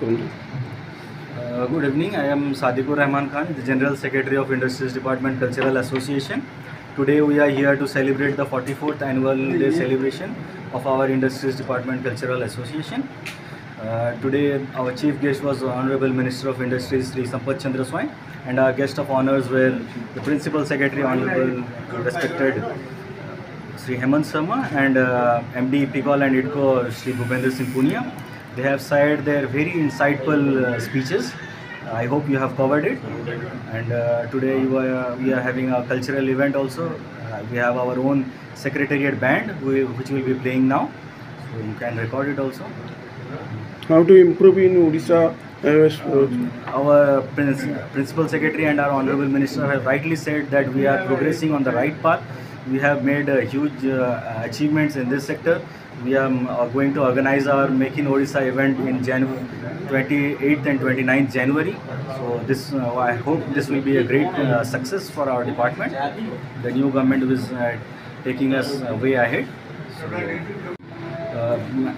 Good evening. I am Sadiqur Rahman Khan, the General Secretary of Industries Department Cultural Association. Today we are here to celebrate the 44th annual day celebration of our Industries Department Cultural Association. Today our chief guest was Honorable Minister of Industries Sri Sampath Chandra Swai, and our guest of honors were the Principal Secretary Honorable respected Sri Hemant Sharma and MD PICOL and IDCO Sri Bhupender Singh Punia. They have shared their very insightful speeches. I hope you have covered it. And today we are having a cultural event also. We have our own secretariat band which will be playing now. So you can record it also. How to improve in Odisha? Our Principal Secretary and our Honorable Minister have rightly said that we are progressing on the right path. We have made huge achievements in this sector. We are going to organize our Make in Odisha event in January 28th and 29th January. So this I hope this will be a great success for our department. The new government is taking us way ahead.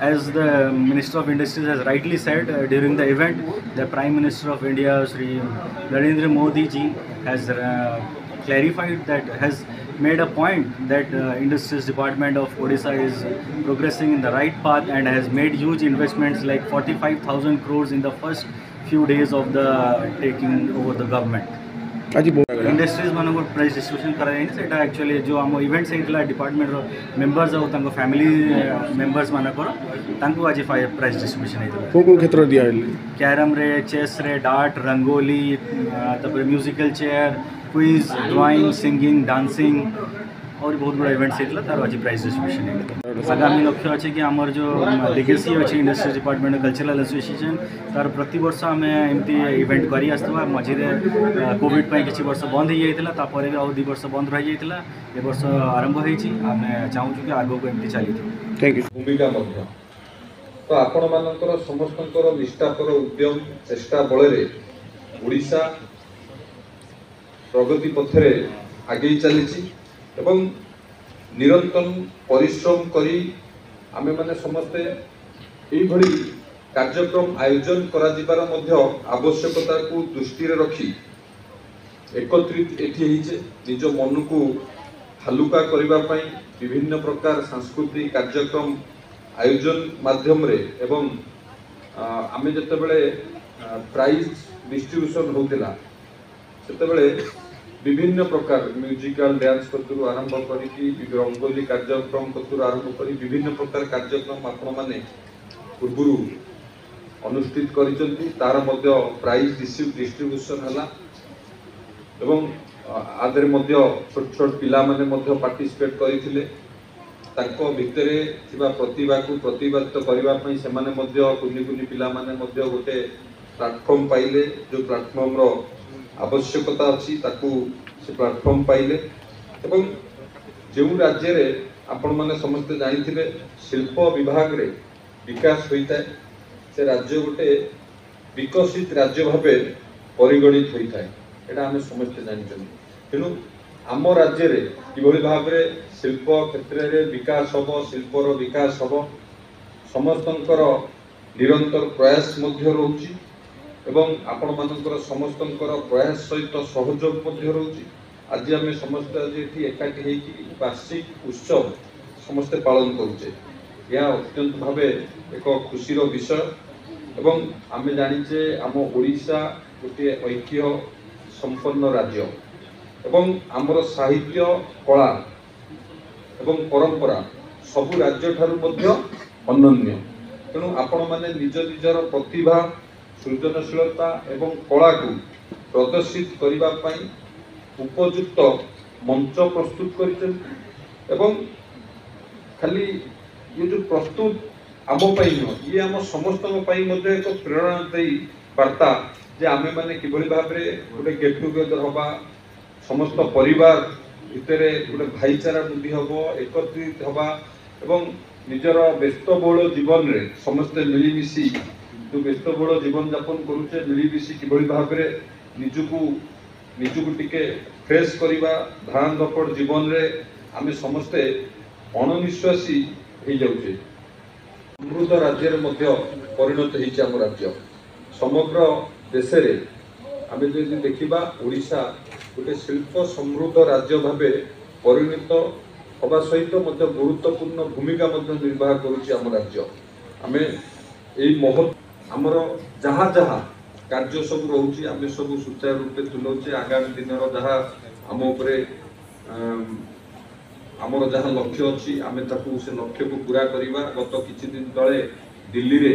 As the Minister of Industries has rightly said during the event, the Prime Minister of India, Sri Narendra Modi ji, has clarified that has made a point that Industries Department of Odisha is progressing in the right path and has made huge investments like 45,000 crores in the first few days of the taking over the government. Industries मान prize distribution कराई सेटा actually जो आम events होता department members और family members मानकर आज prize distribution होता क्षेत्र दिया कैरम रे चेस रे dart rangoli musical chair quiz drawing singing dancing और बहुत बड़ा इवेंट्स होता तार आज प्राइज डिस्ट्रीब्यूशन होता आगामी लक्ष्य अच्छे कि आमर जो लेगेसी अच्छी इंडस्ट्रीज डिपार्टमेंट कल्चरल एसोसिएशन तार प्रति वर्ष आम एमती इवेंट कर मझे कोविड किसी वर्ष बंद हो जाता भी आउ 2 वर्ष बंद रही जाता ए वर्ष आरंभ होम चाहूँ कि आगे को एमती चली थैंक यू भूमिका तो आपण मानकर समस्त निष्ठापर उद्यम चेष्टा बल ओडिशा प्रगति पथरे आगे चली एवं निरंतर परिश्रम करी आमे माने समस्ते एभली कार्यक्रम आयोजन करा जिबार मध्य आवश्यकता को दृष्टि रे रखी एकत्रित एठी हिचे निज मन को हालुका करिबा पई विभिन्न प्रकार सांस्कृतिक कार्यक्रम आयोजन माध्यम रे एवं आमे जते बेले प्राइज डिस्ट्रीब्यूशन होतिला सेते बेले विभिन्न प्रकार म्यूजिकल डांस कतुरु आरंभ करी रंगोली कार्यक्रम कतुरु आरंभ करी विभिन्न प्रकार कार्यक्रम आपण माने पूर्व अनुष्ठित करिसंती तार मध्य प्राइज डिस्ट्रीब्यूशन हला एवं आदरे मध्य छोट छोट पिला माने मध्य पार्टिसिपेट करिथिले तांको भितरे थिबा प्रतिभा को प्रतिपादित करबा पई से माने मध्य कुनी कुनी पिला माने मध्य गोटे प्लेटफॉर्म पाइले जो प्लेटफॉर्म रो आवश्यकता अच्छी ताकू से प्लेटफॉर्म पाइले एवं जो राज्य रे आपण माने समस्त जानिथिबे शिल्प विभाग रे विकास होता है से राज्य गोटे विकसित राज्य भावे परिगणित होता है एटा हमें समस्त जानिछन तेनु आम राज्य रे किभली भाव रे शिल्प क्षेत्र रे विकास हबो शिल्पर विकास हबो समस्तंकर निरंतर प्रयास मध्य रहउची एवं आपण मानकर समस्तंकर प्रयास सहित सहयोग मध्य रहउची आज आम समस्त आज एकाठी होगी वार्षिक उत्सव समस्ते पालन करुचे यह अत्यंत भावे एक खुशीर विषय एवं आम जानिचे आम ओडिशा गोटे ऐक्य संपन्न राज्य एवं आमर साहित्य कला एवं परंपरा सबु राज्य ठारू मध्य अनन्य तेणु आपण माने निज निजर प्रतिभा सृजनशीलता एवं कला को प्रदर्शित करिबा पई उपयुक्त मंच प्रस्तुत करिसें एवं खाली ये जो प्रस्तुत आम पई न ये आम समस्त पई मध्ये एक प्रेरणादायी वार्ता जे आमे माने किभली भाव रे गोटे गेट टुगेदर होबा समस्त परिवार भितरे गोटे भाईचारा वृद्धि हबो एकत्रित होबा एवं निजर व्यस्तबहुल जीवन रे समस्ते मिलीमिशी जो व्यस्तबहुल जीवन यापन करुचे मिलीमिशी किभली भाव रे निजुकु टिके फ्रेश करिबा धान दपड़ जीवन रे आमे समस्ते अणनिश्वासी हो जाउचे समृद्ध राज्य रे मध्य परिणत होइचे आम राज्य समग्र देश रे आमे जदि देखिबा ओडिशा गोटे शिल्प समृद्ध राज्य भाबे परिणत हवा सहित मध्य गुरुत्वपूर्ण भूमिका मध्य निर्वाह करुछि आम राज्य। आमे एई महत् आमर जहाँ जहाँ कार्य सब रोचे आम सब सुचारू रूपे तुलाऊे आगामी दिन जहाँ आम उपरे आमर जहाँ लक्ष्य अच्छी आम से लक्ष्य को पूरा करवा। गत किछि दिन तले दिल्ली रे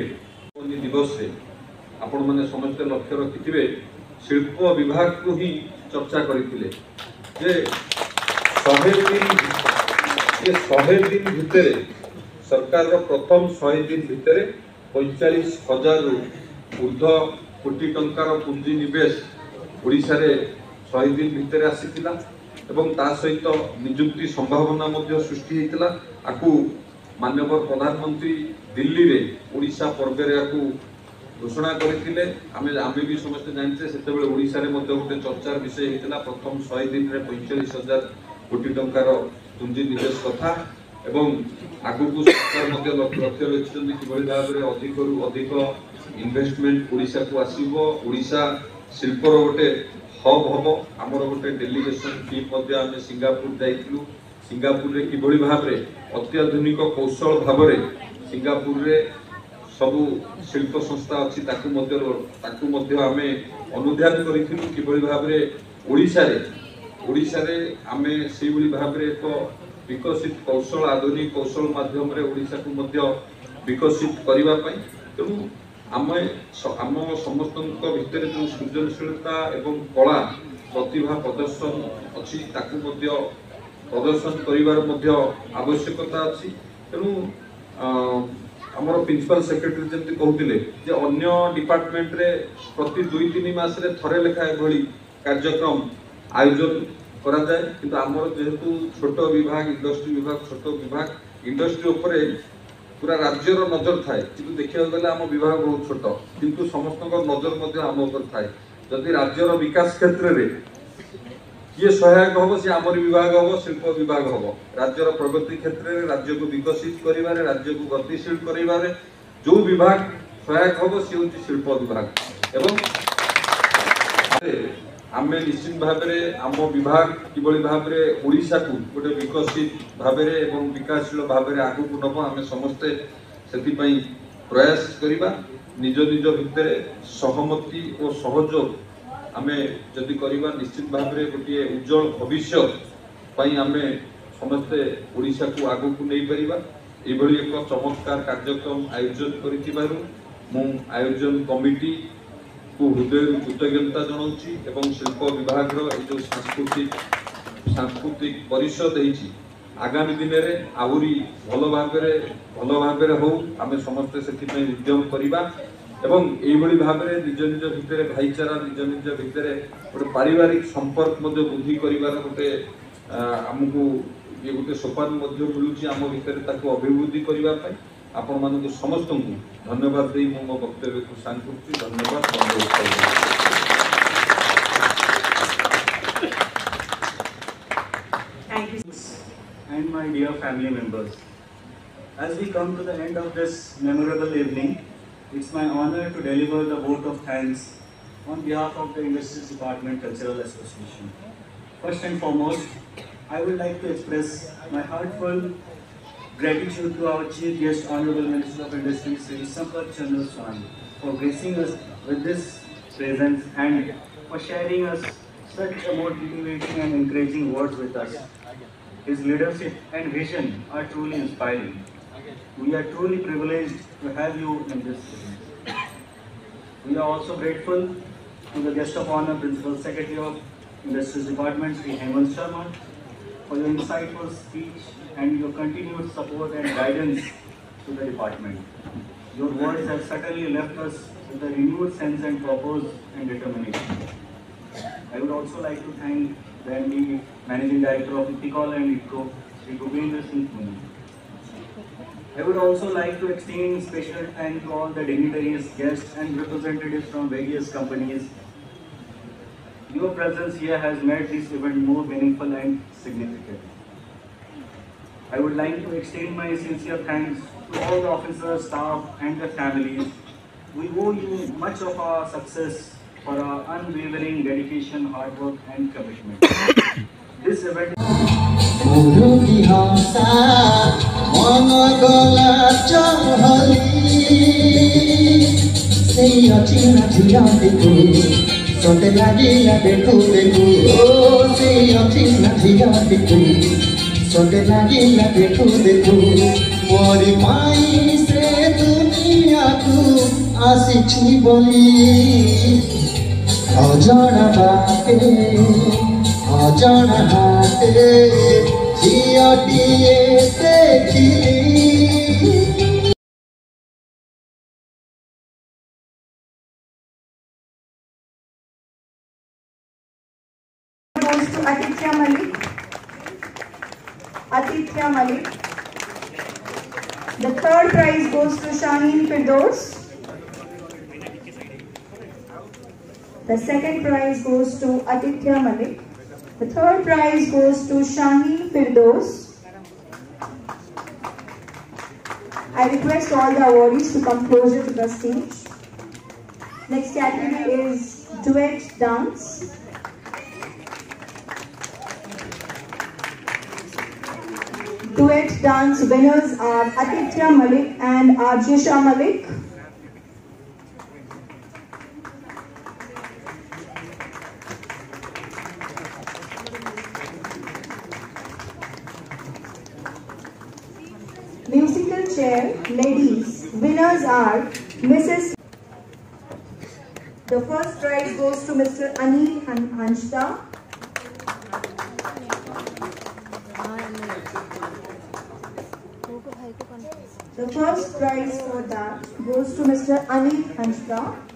दिवस रे आपण माने समस्त लक्ष्य रखिथिबे शिल्प विभाग को ही चर्चा करथिले जे 100 दिन भितर सरकार रो प्रथम 100 दिन भितर 45,000 रु ऊर्ध्व कोटी टंकार पुंजी निवेश ओडिशा रे 100 दिन भितर आसीथिला एवं ता सहित नियुक्ति संभावना मध्य सृष्टि हेतिला। आकु माननीय प्रधानमंत्री दिल्ली रे ओडिशा पर्व रे आकु घोषणा करथिले। आमे भी समस्त जानते सेते बेले ओडिशा रे मध्य गोटे चर्चार विषय हेतिला प्रथम 100 दिन रे 45,000 कोटी टंकार पुंजी निवेश कथा एवं आगु को सरकार मध्य लक्ष्य रखिछन्ती किबळी भाबरे अधिक रु अधिक इन्वेस्टमेंट ओडिशा को आसीबो। ओडिशा शिल्पर गोटे हब हबो। आमर गोटे डेलीगेशन टीम मध्य आमे सिंगापुर जाइथिलु। सिंगापुर रे किबळी भाबरे अत्याधुनिक कौशल भाबरे सिंगापुर रे सबु शिल्प संस्था अच्छी ताकु मध्य आमे अनुध्यान करिथिलु किबळी भाबरे ओडिशा रे आमे सेई भली भाबरे एक विकसित कौशल आधुनिक कौशल माध्यम रे ओडिशा को मध्य विकसित करिवा पई। तेणु आम समस्तक भितर जो सृजनशीलता एवं कला प्रतिभा प्रदर्शन अच्छी ताकु मध्य प्रदर्शन करिवार मध्य आवश्यकता अच्छी। तेणु आमर प्रिंसिपल सेक्रेटरी जमती कहूतिले जे अन्य डिपार्टमेंट रे प्रति 2-3 मास रे थरे लेखा एभली कार्यक्रम आयोजन करा जाए किंतु आमर जेहेतु छोट विभाग इंडस्ट्री उपरे पूरा राज्यर नजर थाए किंतु देखिया गले आम विभाग बहुत छोट किंतु समस्त नजर मध्य आम उपर थाए। जदि राज्यर विकास क्षेत्र रे किए सहायक हम सी आमर विभाग हम शिल्प विभाग हम राज्यर प्रगति क्षेत्र में राज्य को विकसित करिवारे राज्य को गतिशील करिवारे जो विभाग सहायक हम सी होची शिल्प विभाग एवं आमे निश्चित भाबरे आम विभाग किबळी भाबरे ओडिशा को गोटे विकसित भाबरे एवं विकासशील भाबरे आगु को नब आमे समस्त सेति पई प्रयास करिबा। निज निज भितर सहमति और सहयोग आमे जदि करिबा निश्चित भाबरे गोटे उज्जवल भविष्य पई आमे समस्त ओडिशा को आगु को नै परिबा। एभली एक चमत्कार कार्यक्रम आयोजन करितिबारु मु आयोजन कमिटी को हृदय कृतज्ञता जनाऊँगी एवं शिल्प विभाग जो सांस्कृतिक परिषद होती आगामी दिन में आहरी भल भाव हो आम समस्ते से उद्यम करवा एवं यही भाव में निज निज भितर भाईचारा निज निज भितर गोटे पारिवारिक संपर्क वृद्धि कर गोटे आमको ये गोटे सोपान मिलूँ आम भितर अभिवृद्धि करने आपण मानक समस्त को धन्यवाद दे मो वक्तव्य को साइन करछि। धन्यवाद। Thank you. And my dear family members, as we come to the end of this memorable evening, it's my honor to deliver the vote of thanks on behalf of the Industries Department Cultural Association. First and foremost, I would like to express my heartfelt gratitude to our Chief Guest, Honorable Minister of Industry, Sri Sampath Chandra Swami, for gracing us with this presence and for sharing us such a motivating and encouraging words with us. His leadership and vision are truly inspiring. We are truly privileged to have you in this event. We are also grateful to the Guest of Honor, Principal Secretary of Industries Department, Sri Hemant Sharma, for your insightful speech and your continued support and guidance to the department. Your words have certainly left us with a renewed sense and purpose and determination. I would also like to thank the MD, Managing Director of Ethicol and ITCO, Sri Bhupendra Singh Pune. I would also like to extend special thanks to all the dignitaries, guests and representatives from various companies. Your presence here has made this event more meaningful and significant. I would like to extend my sincere thanks to all the officers, staff and their families We owe you much of our success for our unwavering dedication, hard work, and commitment. This event Sonte lagila देखू देखू ओ से अखिल नथिया देखू sonte lagila देखू देखू मोरी माई से दुनिया को आशिकी बोली अजाना बाते अजाना हाथे जिया दिए देखी goes to Aditya Malik. Aditya Malik. The third prize goes to Shaheen Firdaus. The second prize goes to Aditya Malik. The third prize goes to Shaheen Firdaus. I request all the awardees to come closer to the stage. Next category is duet dance. Duet dance winners are Aditya Malik and Arjisha Malik. Musical chair ladies winners are Mrs. The first prize goes to Mr. Anil Hanshda. The first prize for that goes to Mr. Anil Hanshda.